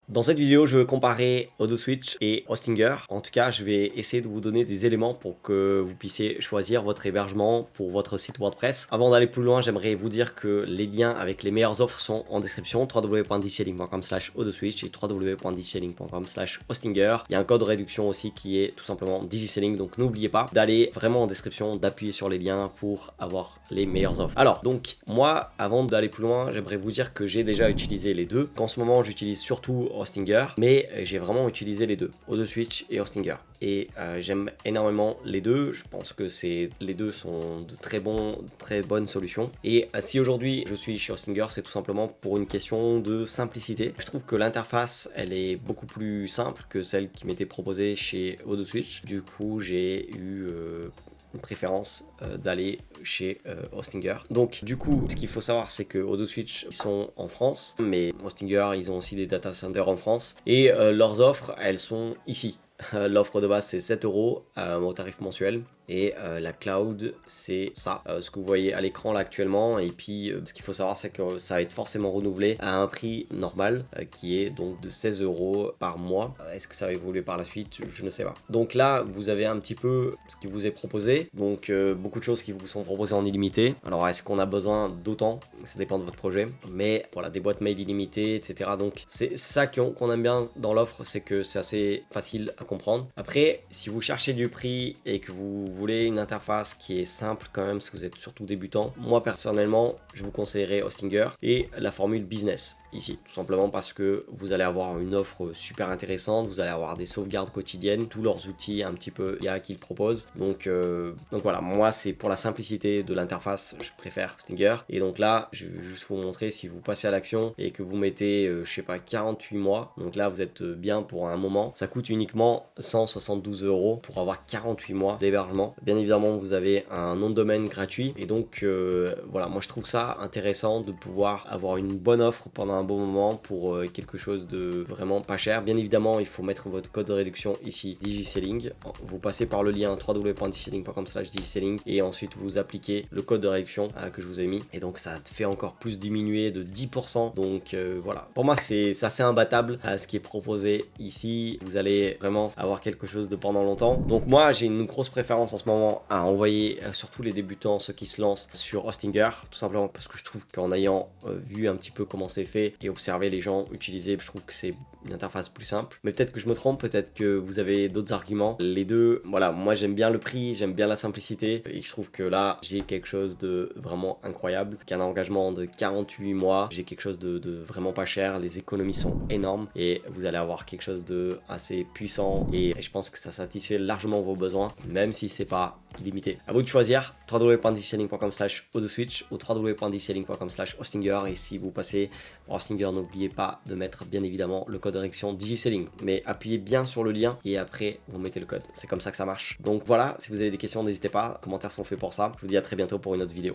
Dans cette vidéo, je vais comparer AutoSwitch et Hostinger. En tout cas, je vais essayer de vous donner des éléments pour que vous puissiez choisir votre hébergement pour votre site WordPress. Avant d'aller plus loin, j'aimerais vous dire que les liens avec les meilleures offres sont en description, www.digiselling.com/AutoSwitch et www.digiselling.com/Hostinger. Il y a un code de réduction aussi qui est tout simplement Digiselling, donc n'oubliez pas d'aller vraiment en description, d'appuyer sur les liens pour avoir les meilleures offres. Alors, donc, moi, avant d'aller plus loin, j'aimerais vous dire que j'ai déjà utilisé les deux. Qu'en ce moment, j'utilise surtout Hostinger, mais j'ai vraiment utilisé les deux, AutoSwitch et Hostinger. Et j'aime énormément les deux. Je pense que les deux sont de très bonnes solutions. Et si aujourd'hui je suis chez Hostinger, c'est tout simplement pour une question de simplicité. Je trouve que l'interface, elle est beaucoup plus simple que celle qui m'était proposée chez AutoSwitch. Du coup, j'ai eu une préférence d'aller chez Hostinger. Donc du coup, ce qu'il faut savoir, c'est que AutoSwitch, ils sont en France, mais Hostinger, ils ont aussi des data centers en France, et leurs offres, elles sont ici. L'offre de base, c'est 7 euros au tarif mensuel. Et la cloud, c'est ça, ce que vous voyez à l'écran là actuellement. Et puis ce qu'il faut savoir, c'est que ça va être forcément renouvelé à un prix normal qui est donc de 16 euros par mois. Est-ce que ça va évoluer par la suite? Je ne sais pas. Donc là, vous avez un petit peu ce qui vous est proposé. Donc beaucoup de choses qui vous sont proposées en illimité. Alors est-ce qu'on a besoin d'autant? Ça dépend de votre projet. Mais voilà, des boîtes mail illimitées, etc. Donc c'est ça qu'on aime bien dans l'offre, c'est que c'est assez facile à comprendre. Après, si vous cherchez du prix et que vous voulez une interface qui est simple quand même, si vous êtes surtout débutant, moi personnellement, je vous conseillerais Hostinger et la formule business ici, tout simplement parce que vous allez avoir une offre super intéressante, vous allez avoir des sauvegardes quotidiennes, tous leurs outils un petit peu IA qu'ils proposent. Donc voilà, moi c'est pour la simplicité de l'interface, je préfère Hostinger. Et donc là, je vais juste vous montrer, si vous passez à l'action et que vous mettez, je sais pas, 48 mois, donc là vous êtes bien pour un moment, ça coûte uniquement 172 euros pour avoir 48 mois d'hébergement. Bien évidemment, vous avez un nom de domaine gratuit et donc voilà, moi je trouve ça intéressant de pouvoir avoir une bonne offre pendant un bon moment pour quelque chose de vraiment pas cher. Bien évidemment, il faut mettre votre code de réduction ici, Digiselling. Vous passez par le lien www.digiselling.com/digiselling et ensuite vous appliquez le code de réduction que je vous ai mis et donc ça te fait encore plus diminuer de 10%. Donc voilà, pour moi c'est assez imbattable ce qui est proposé ici. Vous allez vraiment avoir quelque chose de pendant longtemps. Donc moi j'ai une grosse préférence en ce moment à envoyer surtout les débutants, ceux qui se lancent sur Hostinger, tout simplement parce que je trouve qu'en ayant vu un petit peu comment c'est fait et observé les gens utiliser, je trouve que c'est une interface plus simple. Mais peut-être que je me trompe, peut-être que vous avez d'autres arguments. Les deux, voilà, moi j'aime bien le prix, j'aime bien la simplicité et je trouve que là j'ai quelque chose de vraiment incroyable, qu'un engagement de 48 mois, j'ai quelque chose de vraiment pas cher, les économies sont énormes et vous allez avoir quelque chose de assez puissant et je pense que ça satisfait largement vos besoins, même si c'est pas illimité. À vous de choisir, www.digiselling.com/AutoSwitch ou www.digiselling.com/Hostinger. Et si vous passez par Hostinger, n'oubliez pas de mettre bien évidemment le code de réduction Digiselling, mais appuyez bien sur le lien et après vous mettez le code. C'est comme ça que ça marche. Donc voilà, si vous avez des questions, n'hésitez pas, les commentaires sont faits pour ça. Je vous dis à très bientôt pour une autre vidéo.